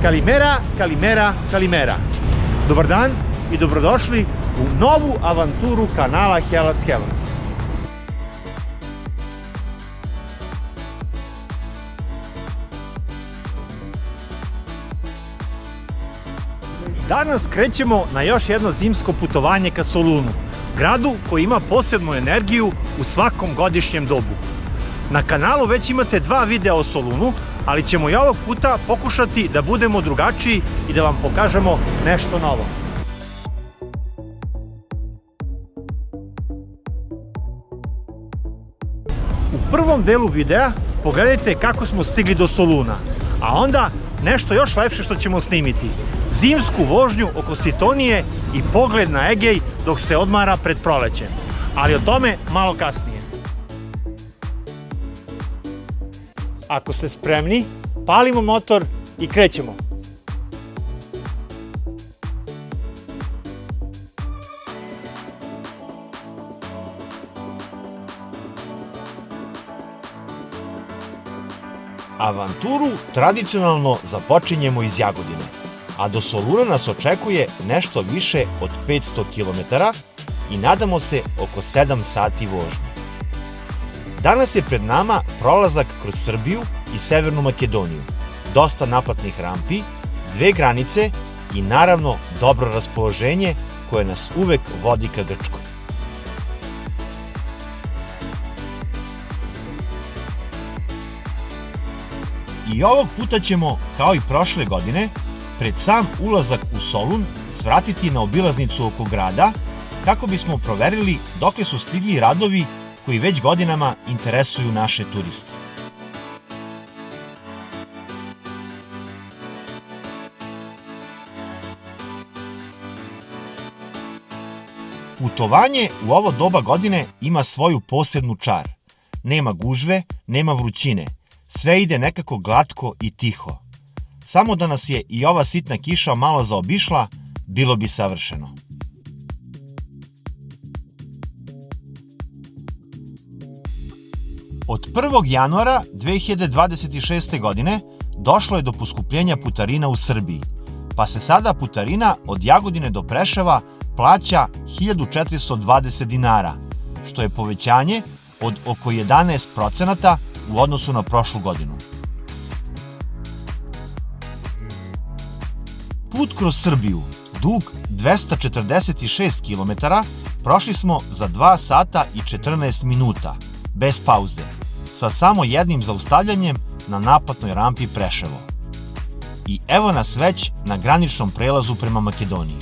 Kalimera, Kalimera, Kalimera. Dobar dan i dobrodošli u novu avanturu kanala Hellas Hellas. Danas krećemo na još jedno zimsko putovanje ka Solunu, gradu koji ima posebnu energiju u svakom godišnjem dobu. Na kanalu već imate 2 videa o Solunu, ali ćemo i ovog puta pokušati da budemo drugačiji i da vam pokažemo nešto novo. U prvom delu videa pogledajte kako smo stigli do Soluna, a onda nešto još lepše što ćemo snimiti. Zimsku vožnju oko Sitonije i pogled na Egej dok se odmara pred prolećem. Ali o tome malo kasnije. Ako ste spremni, palimo motor i krećemo. Avanturu tradicionalno započinjemo iz Jagodine, a do Soluna nas očekuje nešto više od 500 km i nadamo se oko 7 sati vožnje. Danas je pred nama prolazak kroz Srbiju i Severnu Makedoniju, dosta naplatnih rampi, 2 granice i naravno dobro raspoloženje koje nas uvek vodi ka Grčkoj. I ovog puta ćemo, kao i prošle godine, pred sam ulazak u Solun svratiti na obilaznicu oko grada kako bismo proverili dokle su stigli radovi koji već godinama interesuju naše turiste. Putovanje u ovo doba godine ima svoju posebnu čar. Nema gužve, nema vrućine, sve ide nekako glatko i tiho. Samo da nas je i ova sitna kiša malo zaobišla, bilo bi savršeno. Od 1. januara 2026. godine došlo je do poskupljenja putarina u Srbiji, pa se sada putarina od Jagodine do Preševa plaća 1420 dinara, što je povećanje od oko 11% u odnosu na prošlu godinu. Put kroz Srbiju, dug 246 km, prošli smo za 2 sata i 14 minuta, bez pauze, sa samo jednim zaustavljanjem na naplatnoj rampi Preševo. I evo nas već na graničnom prelazu prema Makedoniji.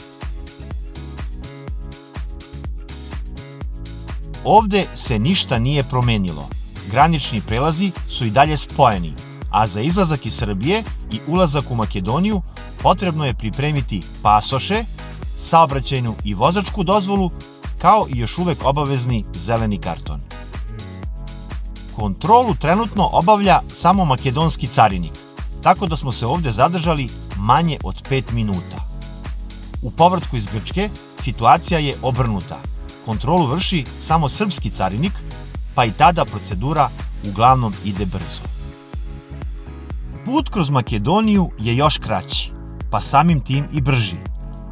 Ovde se ništa nije promenilo. Granični prelazi su i dalje spojeni, a za izlazak iz Srbije i ulazak u Makedoniju potrebno je pripremiti pasoše, saobraćajnu i vozačku dozvolu, kao i još uvek obavezni zeleni karton. Kontrolu trenutno obavlja samo makedonski carinik, tako da smo se ovde zadržali manje od 5 minuta. U povratku iz Grčke situacija je obrnuta. Kontrolu vrši samo srpski carinik, pa i tada procedura uglavnom ide brzo. Put kroz Makedoniju je još kraći, pa samim tim i brži,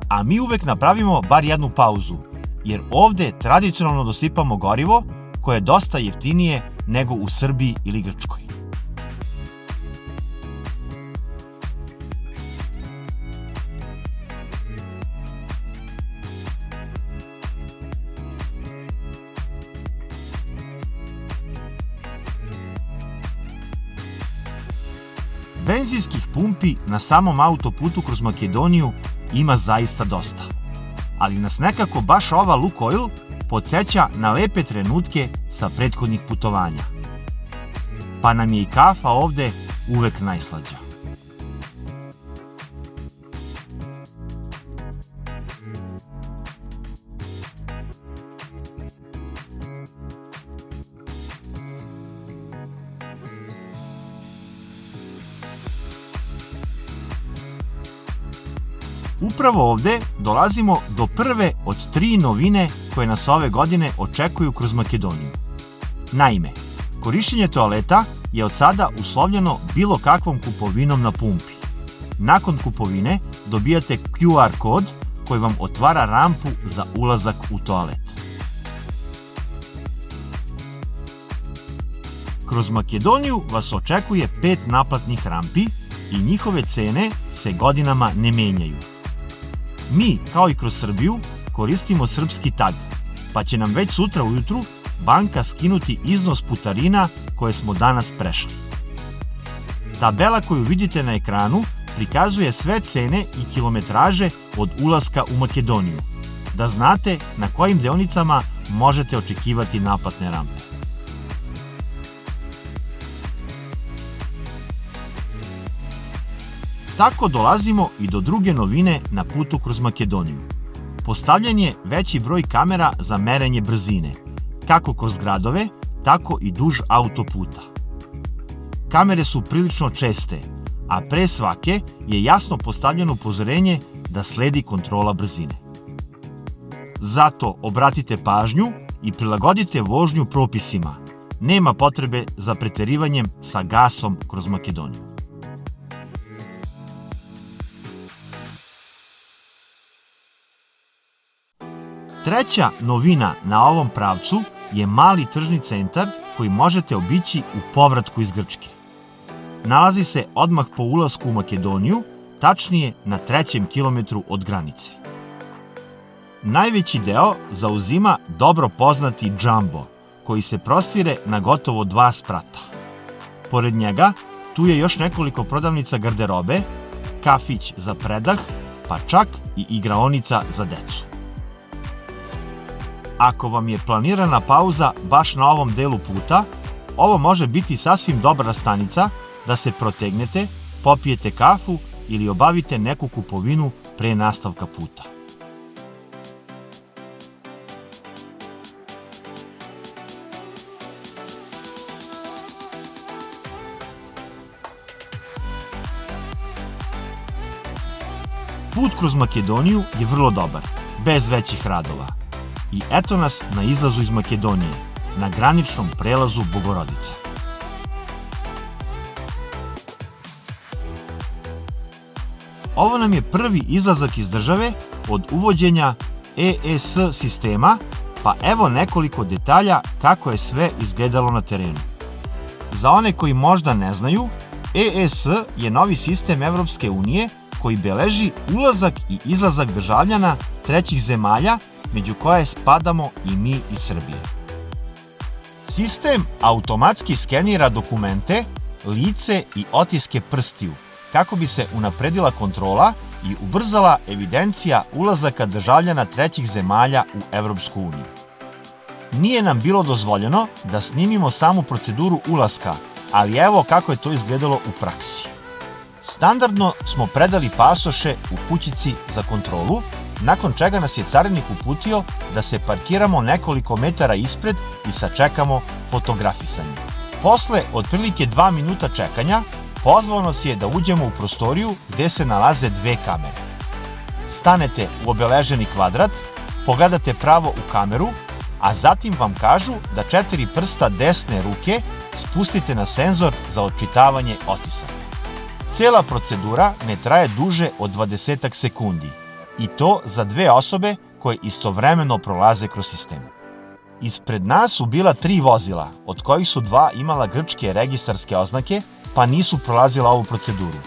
a mi uvek napravimo bar jednu pauzu, jer ovde tradicionalno dosipamo gorivo koje je dosta jeftinije nego u Srbiji ili Grčkoj. Benzinskih pumpi na samom autoputu kroz Makedoniju ima zaista dosta, ali nas nekako baš ova Lukoil podsjeća na lepe trenutke sa prethodnih putovanja. Pa nam je i kafa ovde uvek najslađa. Upravo ovde dolazimo do prve od 3 novine koje nas ove godine očekuju kroz Makedoniju. Naime, korišćenje toaleta je od sada uslovljeno bilo kakvom kupovinom na pumpi. Nakon kupovine dobijate QR kod koji vam otvara rampu za ulazak u toalet. Kroz Makedoniju vas očekuje 5 naplatnih rampi i njihove cene se godinama ne menjaju. Mi, kao i kroz Srbiju, koristimo srpski tag, pa će nam već sutra ujutru banka skinuti iznos putarina koje smo danas prešli. Tabela koju vidite na ekranu prikazuje sve cene i kilometraže od ulaska u Makedoniju, da znate na kojim deonicama možete očekivati naplatne rampe. Tako dolazimo i do druge novine na putu kroz Makedoniju. Postavljen je veći broj kamera za merenje brzine, kako kroz gradove, tako i duž autoputa. Kamere su prilično česte, a pre svake je jasno postavljeno upozorenje da sledi kontrola brzine. Zato obratite pažnju i prilagodite vožnju propisima. Nema potrebe za preterivanjem sa gasom kroz Makedoniju. Treća novina na ovom pravcu je mali tržni centar koji možete obići u povratku iz Grčke. Nalazi se odmah po ulasku u Makedoniju, tačnije na 3. kilometru od granice. Najveći deo zauzima dobro poznati Džambo, koji se prostire na gotovo 2 sprata. Pored njega, tu je još nekoliko prodavnica garderobe, kafić za predah, pa čak i igraonica za decu. Ako vam je planirana pauza baš na ovom delu puta, ovo može biti sasvim dobra stanica da se protegnete, popijete kafu ili obavite neku kupovinu pre nastavka puta. Put kroz Makedoniju je vrlo dobar, bez većih radova. I eto nas na izlazu iz Makedonije, na graničnom prelazu Bogorodica. Ovo nam je prvi izlazak iz države od uvođenja EES sistema, pa evo nekoliko detalja kako je sve izgledalo na terenu. Za one koji možda ne znaju, EES je novi sistem Evropske unije koji beleži ulazak i izlazak državljana trećih zemalja, među koje spadamo i mi iz Srbije. Sistem automatski skenira dokumente, lice i otiske prstiju, kako bi se unapredila kontrola i ubrzala evidencija ulazaka državljana trećih zemalja u Evropsku uniju. Nije nam bilo dozvoljeno da snimimo samu proceduru ulaska, ali evo kako je to izgledalo u praksi. Standardno smo predali pasoše u kućici za kontrolu, nakon čega nas je carinik uputio da se parkiramo nekoliko metara ispred i sačekamo fotografisanje. Posle otprilike 2 minuta čekanja, pozvao nas je da uđemo u prostoriju gde se nalaze 2 kamere. Stanete u obeleženi kvadrat, pogledate pravo u kameru, a zatim vam kažu da 4 prsta desne ruke spustite na senzor za odčitavanje otisaka. Cela procedura ne traje duže od 20 sekundi, i to za 2 osobe koje istovremeno prolaze kroz sistem. Ispred nas su bila 3 vozila, od kojih su 2 imala grčke registarske oznake, pa nisu prolazila ovu proceduru.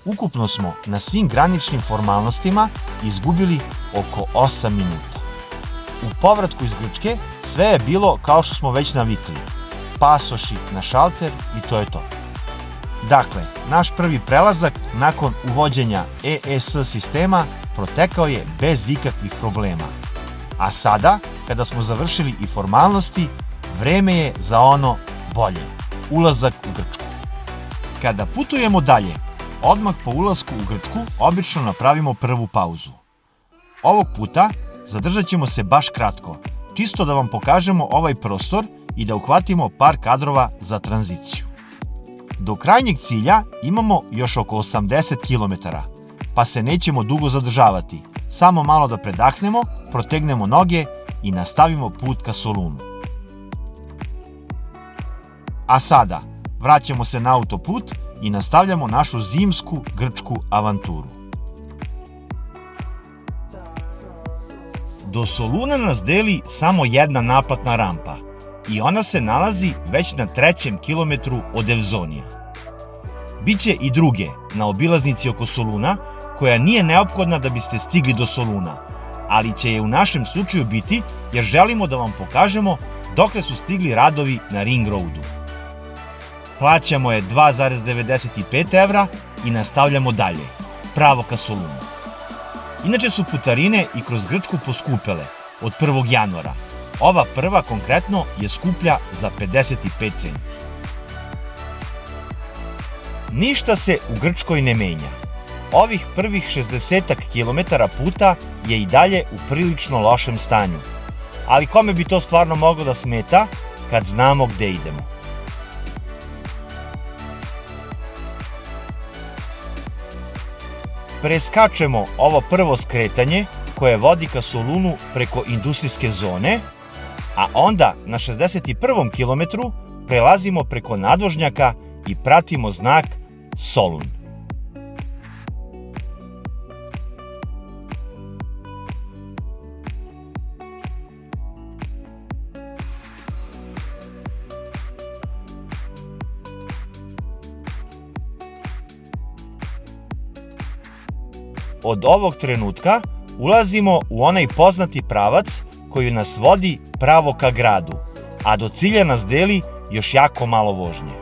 Ukupno smo na svim graničnim formalnostima izgubili oko 8 minuta. U povratku iz Grčke sve je bilo kao što smo već navikli. Pasoši na šalter i to je to. Dakle, naš prvi prelazak nakon uvođenja EES sistema protekao je bez ikakvih problema. A sada, kada smo završili i formalnosti, vreme je za ono bolje, ulazak u Grčku. Kada putujemo dalje, odmah po ulasku u Grčku obično napravimo prvu pauzu. Ovog puta zadržat ćemo se baš kratko, čisto da vam pokažemo ovaj prostor i da uhvatimo par kadrova za tranziciju. Do krajnjeg cilja imamo još oko 80 km, pa se nećemo dugo zadržavati, samo malo da predahnemo, protegnemo noge i nastavimo put ka Solunu. A sada, vraćamo se na autoput i nastavljamo našu zimsku grčku avanturu. Do Soluna nas deli samo jedna naplatna rampa i ona se nalazi već na 3. kilometru od Evzonija. Biće i druge na obilaznici oko Soluna, koja nije neophodna da biste stigli do Soluna, ali će je u našem slučaju biti jer želimo da vam pokažemo dokle su stigli radovi na Ring Roadu. Plaćamo je 2,95 evra i nastavljamo dalje, pravo ka Solunu. Inače su putarine i kroz Grčku poskupele od 1. januara. Ova prva konkretno je skuplja za 55 centi. Ništa se u Grčkoj ne menja. Ovih prvih 60 km puta je i dalje u prilično lošem stanju. Ali kome bi to stvarno moglo da smeta kad znamo gde idemo? Preskačemo ovo prvo skretanje koje vodi ka Solunu preko industrijske zone, a onda na 61. kilometru prelazimo preko nadvožnjaka i pratimo znak Solun. Od ovog trenutka ulazimo u onaj poznati pravac koji nas vodi pravo ka gradu, a do cilja nas deli još jako malo vožnje.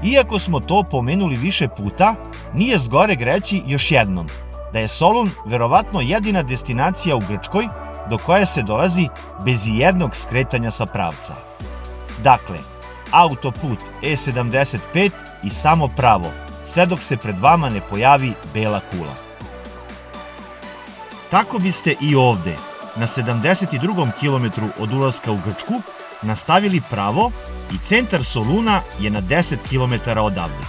Iako smo to pomenuli više puta, nije zgoreg reći još jednom da je Solun verovatno jedina destinacija u Grčkoj do koje se dolazi bez ijednog skretanja sa pravca. Dakle, autoput E75 i samo pravo, sve dok se pred vama ne pojavi bela kula. Tako biste i ovde, na 72. kilometru od ulaska u Grčku, nastavili pravo i centar Soluna je na 10 km odavde.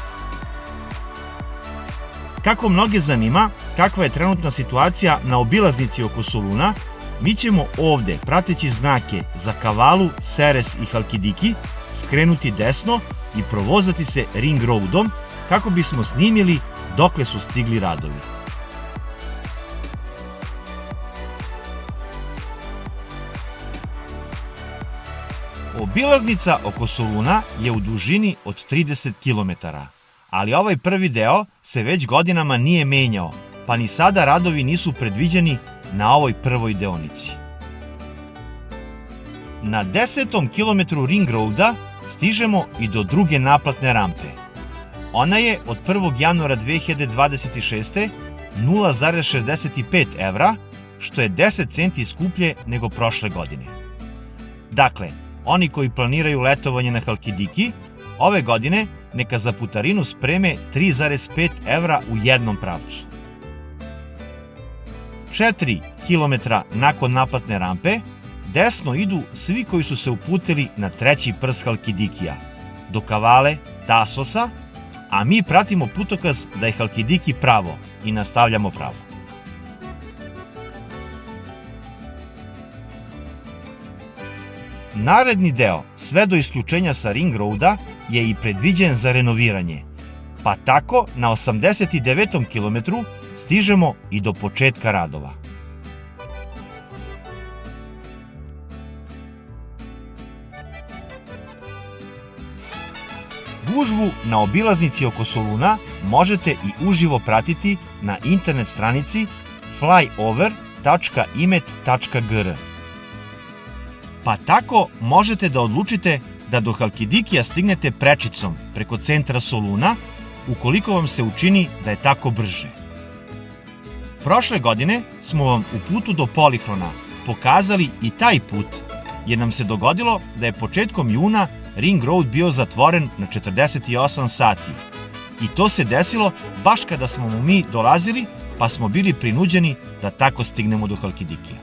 Kako mnoge zanima kakva je trenutna situacija na obilaznici oko Soluna, mi ćemo ovde, prateći znake za Kavalu, Seres i Halkidiki, skrenuti desno i provozati se Ring Roadom kako bismo snimili dokle su stigli radovi. Obilaznica oko Soluna je u dužini od 30 km, ali ovaj prvi deo se već godinama nije menjao, pa ni sada radovi nisu predviđeni na ovoj prvoj deonici. Na 10. kilometru Ring Roada stižemo i do druge naplatne rampe. Ona je od 1. januara 2026. 0,65 evra, što je 10 centi skuplje nego prošle godine. Dakle, oni koji planiraju letovanje na Halkidiki, ove godine neka za putarinu spreme 3,5 evra u jednom pravcu. 4 km nakon naplatne rampe, desno idu svi koji su se uputili na treći prs Halkidikija, do Kavale, Tasosa, a mi pratimo putokaz da je Halkidiki pravo i nastavljamo pravo. Naredni deo, sve do isključenja sa Ring Roada, je i predviđen za renoviranje, pa tako na 89. kilometru stižemo i do početka radova. Gužvu na obilaznici oko Soluna možete i uživo pratiti na internet stranici flyover.imet.gr. Pa tako možete da odlučite da do Halkidikija stignete prečicom preko centra Soluna, ukoliko vam se učini da je tako brže. Prošle godine smo vam u putu do Polihrona pokazali i taj put, jer nam se dogodilo da je početkom juna Ring Road bio zatvoren na 48 sati. I to se desilo baš kada smo mu mi dolazili, pa smo bili prinuđeni da tako stignemo do Halkidikija.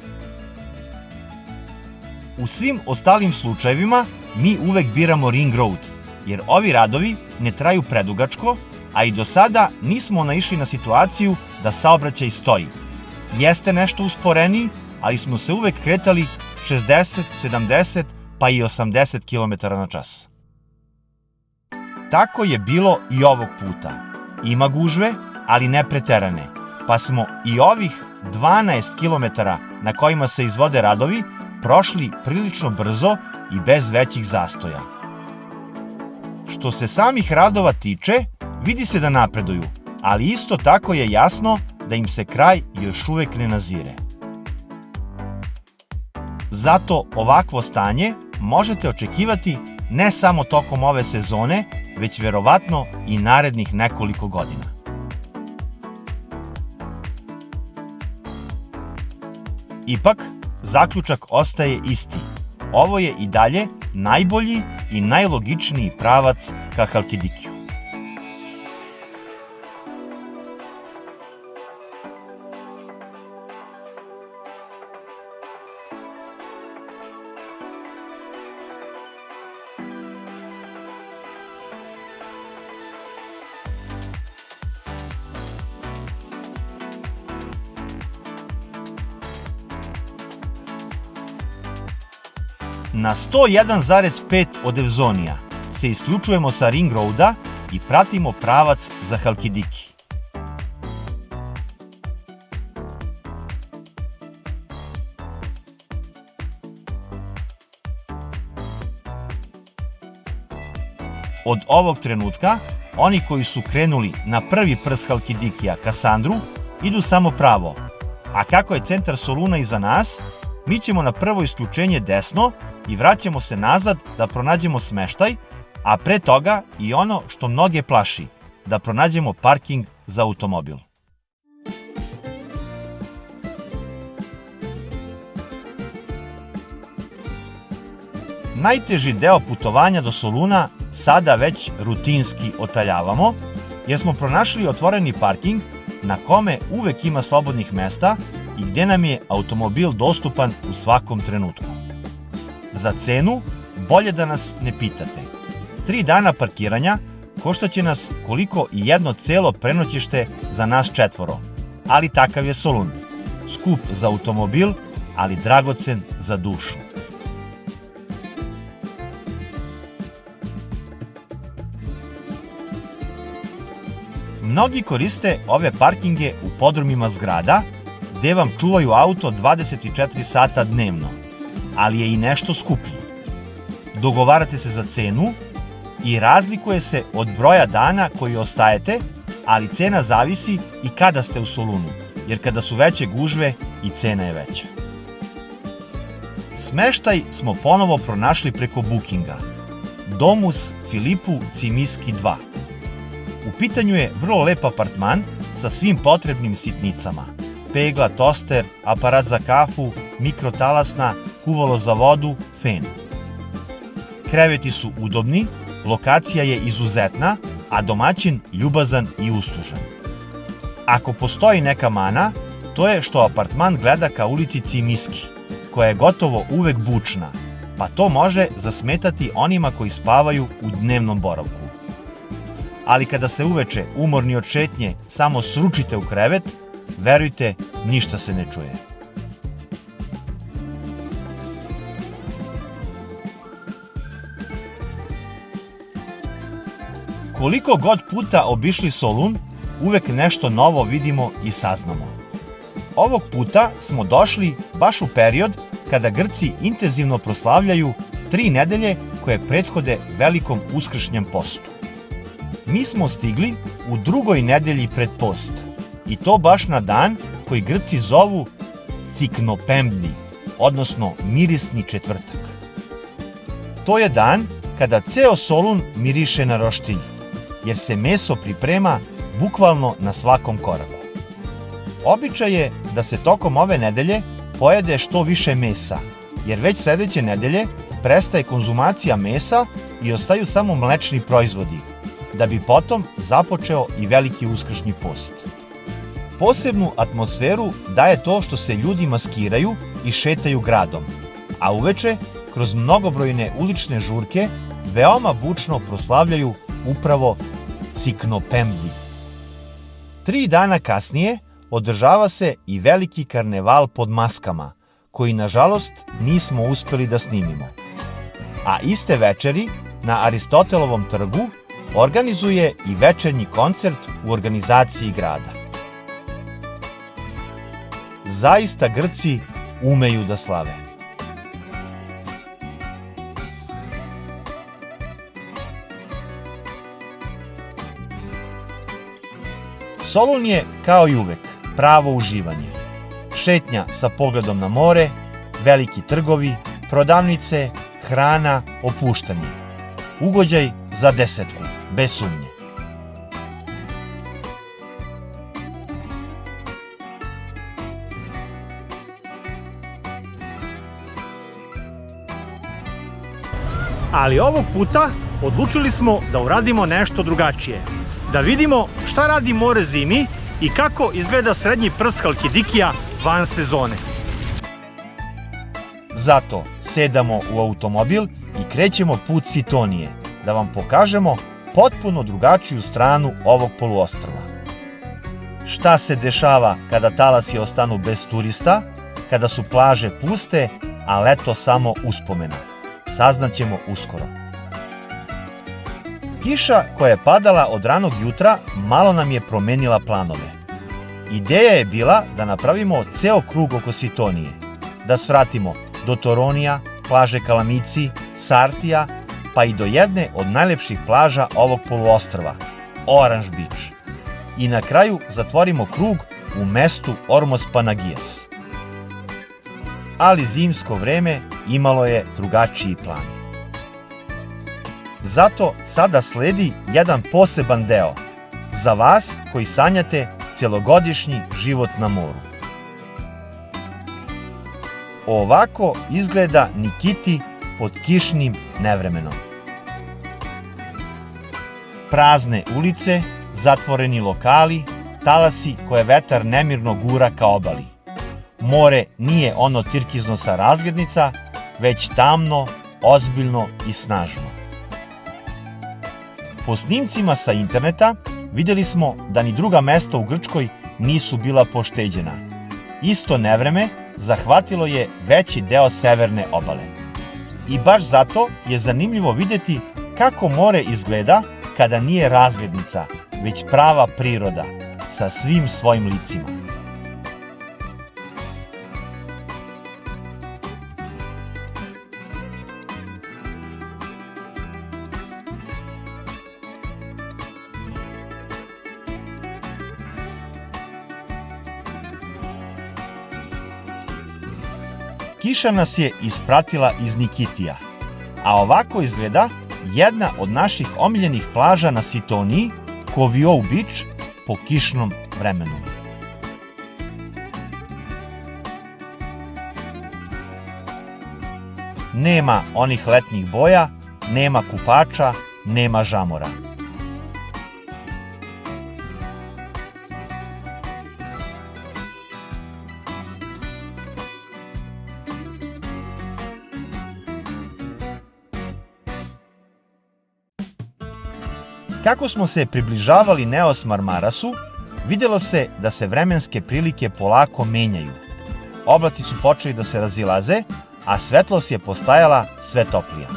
U svim ostalim slučajevima mi uvek biramo Ring Road, jer ovi radovi ne traju predugačko, a i do sada nismo naišli na situaciju da saobraćaj stoji. Jeste nešto usporeniji, ali smo se uvek kretali 60, 70 pa i 80 km na čas. Tako je bilo i ovog puta. Ima gužve, ali ne preterane, pa smo i ovih 12 km na kojima se izvode radovi prošli prilično brzo i bez većih zastoja. Što se samih radova tiče, vidi se da napreduju, ali isto tako je jasno da im se kraj još uvek ne nazire. Zato ovakvo stanje možete očekivati ne samo tokom ove sezone, već verovatno i narednih nekoliko godina. Ipak, zaključak ostaje isti. Ovo je i dalje najbolji i najlogičniji pravac ka Halkidikiju. Na 101,5 od Evzonija se isključujemo sa Ring Roada i pratimo pravac za Halkidiki. Od ovog trenutka, oni koji su krenuli na prvi prs Halkidikija ka Sandru idu samo pravo, a kako je centar Soluna iza nas, mi ćemo na prvo isključenje desno i vraćamo se nazad da pronađemo smeštaj, a pre toga i ono što mnoge plaši, da pronađemo parking za automobil. Najteži deo putovanja do Soluna sada već rutinski otaljavamo, jer smo pronašli otvoreni parking na kome uvek ima slobodnih mesta i gde nam je automobil dostupan u svakom trenutku. Za cenu bolje da nas ne pitate. 3 dana parkiranja koštaće nas koliko i jedno celo prenoćište za nas 4, ali takav je Solun. Skup za automobil, ali dragocen za dušu. Mnogi koriste ove parkinge u podrumima zgrada, gde vam čuvaju auto 24 sata dnevno, ali je i nešto skuplji. Dogovarate se za cenu i razlikuje se od broja dana koji ostajete, ali cena zavisi i kada ste u Solunu, jer kada su veće gužve i cena je veća. Smeštaj smo ponovo pronašli preko Bookinga. Domus Filipu Cimiski 2. U pitanju je vrlo lep apartman sa svim potrebnim sitnicama. Pegla, toster, aparat za kafu, mikrotalasna, kuvalo za vodu, fen. Kreveti su udobni, lokacija je izuzetna, a domaćin ljubazan i uslužan. Ako postoji neka mana, to je što apartman gleda ka ulici Cimiski, koja je gotovo uvek bučna, pa to može zasmetati onima koji spavaju u dnevnom boravku. Ali kada se uveče umorni od šetnje samo sručite u krevet, verujte, ništa se ne čuje. Koliko god puta obišli Solun, uvek nešto novo vidimo i saznamo. Ovog puta smo došli baš u period kada Grci intenzivno proslavljaju 3 nedelje koje prethode velikom uskršnjem postu. Mi smo stigli u 2. nedelji pred post, i to baš na dan koji Grci zovu Ciknopemdni, odnosno mirisni četvrtak. To je dan kada ceo Solun miriše na roštilj, jer se meso priprema bukvalno na svakom koraku. Običaj je da se tokom ove nedelje pojede što više mesa, jer već sledeće nedelje prestaje konzumacija mesa i ostaju samo mlečni proizvodi, da bi potom započeo i veliki uskršnji post. Posebnu atmosferu daje to što se ljudi maskiraju i šetaju gradom, a uveče, kroz mnogobrojne ulične žurke, veoma bučno proslavljaju upravo Ciknopemdni. 3 dana kasnije održava se i veliki karneval pod maskama, koji nažalost nismo uspeli da snimimo. A iste večeri na Aristotelovom trgu organizuje i večernji koncert u organizaciji grada. Zaista Grci umeju da slave. Solun je, kao i uvek, pravo uživanje. Šetnja sa pogledom na more, veliki trgovi, prodavnice, hrana, opuštanje. Ugođaj za 10, bez sumnje. Ali ovog puta odlučili smo da uradimo nešto drugačije. Da vidimo šta radi more zimi i kako izgleda srednji prst Halkidikija van sezone. Zato sedamo u automobil i krećemo put Sitonije, da vam pokažemo potpuno drugačiju stranu ovog poluostrva. Šta se dešava kada talasi ostanu bez turista, kada su plaže puste, a leto samo uspomena? Saznaćemo uskoro. Kiša koja je padala od ranog jutra malo nam je promenila planove. Ideja je bila da napravimo ceo krug oko Sitonije, da svratimo do Toronija, plaže Kalamici, Sartija, pa i do jedne od najlepših plaža ovog poluostrva, Orange Beach. I na kraju zatvorimo krug u mestu Ormos Panagias. Ali zimsko vreme imalo je drugačiji plan. Zato sada sledi jedan poseban deo za vas koji sanjate celogodišnji život na moru. Ovako izgleda Nikiti pod kišnim nevremenom. Prazne ulice, zatvoreni lokali, talasi koje vetar nemirno gura ka obali. More nije ono tirkizno sa razglednica, već tamno, ozbiljno i snažno. Po snimcima sa interneta vidjeli smo da ni druga mesta u Grčkoj nisu bila pošteđena. Isto nevreme zahvatilo je veći deo severne obale. I baš zato je zanimljivo vidjeti kako more izgleda kada nije razglednica, već prava priroda sa svim svojim licima. Kiša nas je ispratila iz Nikitija, a ovako izgleda jedna od naših omiljenih plaža na Sitoniji, Koviou Beach, po kišnom vremenu. Nema onih letnjih boja, nema kupača, nema žamora. Kako smo se približavali Neos Marmarasu, vidjelo se da se vremenske prilike polako menjaju. Oblaci su počeli da se razilaze, a svetlost je postajala sve toplija.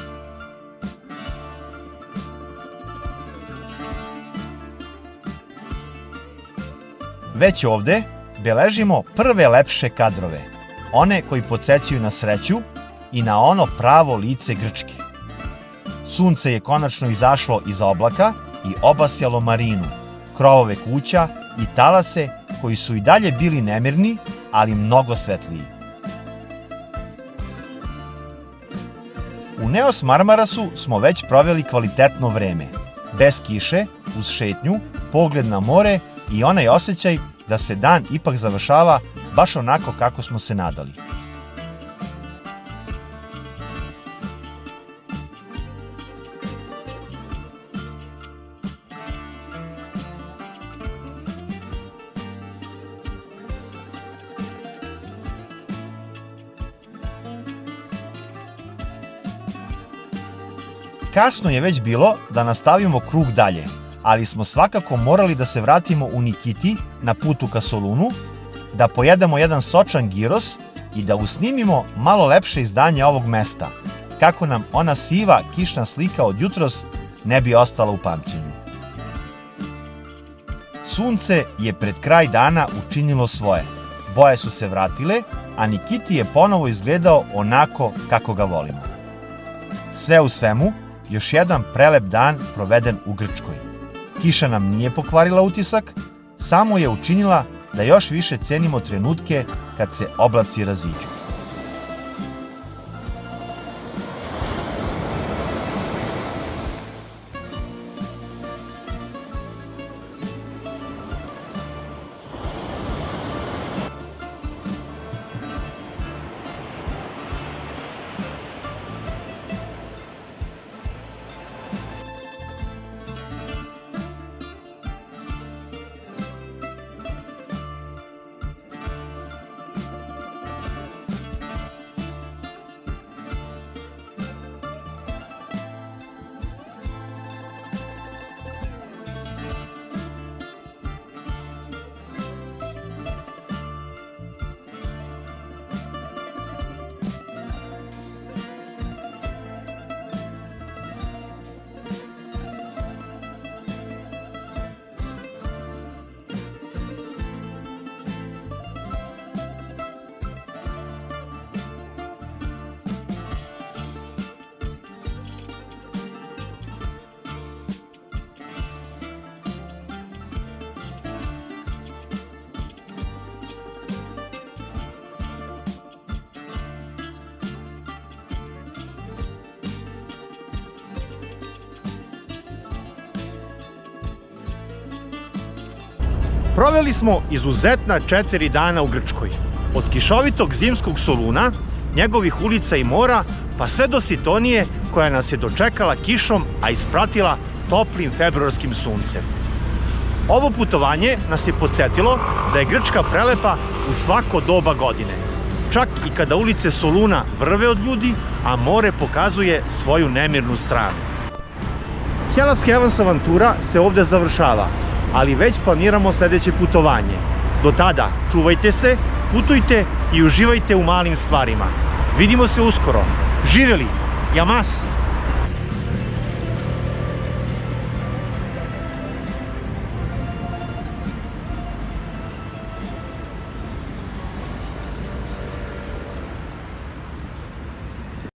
Već ovde beležimo prve lepše kadrove, one koji podsećaju na sreću i na ono pravo lice Grčke. Sunce je konačno izašlo iza oblaka i obasjalo marinu, krovove kuća i talase koji su i dalje bili nemirni, ali mnogo svetliji. U Neos Marmarasu smo već proveli kvalitetno vreme, bez kiše, uz šetnju, pogled na more i onaj osjećaj da se dan ipak završava baš onako kako smo se nadali. Kasno je već bilo da nastavimo krug dalje, ali smo svakako morali da se vratimo u Nikiti na putu ka Solunu, da pojedemo jedan sočan giros i da usnimimo malo lepše izdanje ovog mesta, kako nam ona siva kišna slika od jutros ne bi ostala u pamćenju. sunce je pred kraj dana učinilo svoje. Boje su se vratile, a Nikiti je ponovo izgledao onako kako ga volimo. Sve u svemu, još jedan prelep dan proveden u Grčkoj. Kiša nam nije pokvarila utisak, samo je učinila da još više cenimo trenutke kad se oblaci raziđu. Proveli smo izuzetna 4 dana u Grčkoj. Od kišovitog zimskog Soluna, njegovih ulica i mora, pa sve do Sitonije koja nas je dočekala kišom, a ispratila toplim februarskim suncem. Ovo putovanje nas je podsjetilo da je Grčka prelepa u svako doba godine. Čak i kada ulice Soluna vrve od ljudi, a more pokazuje svoju nemirnu stranu. Hellas Heavens avantura se ovde završava, ali već planiramo sledeće putovanje. Do tada, čuvajte se, putujte i uživajte u malim stvarima. Vidimo se uskoro. Živeli! Yamas!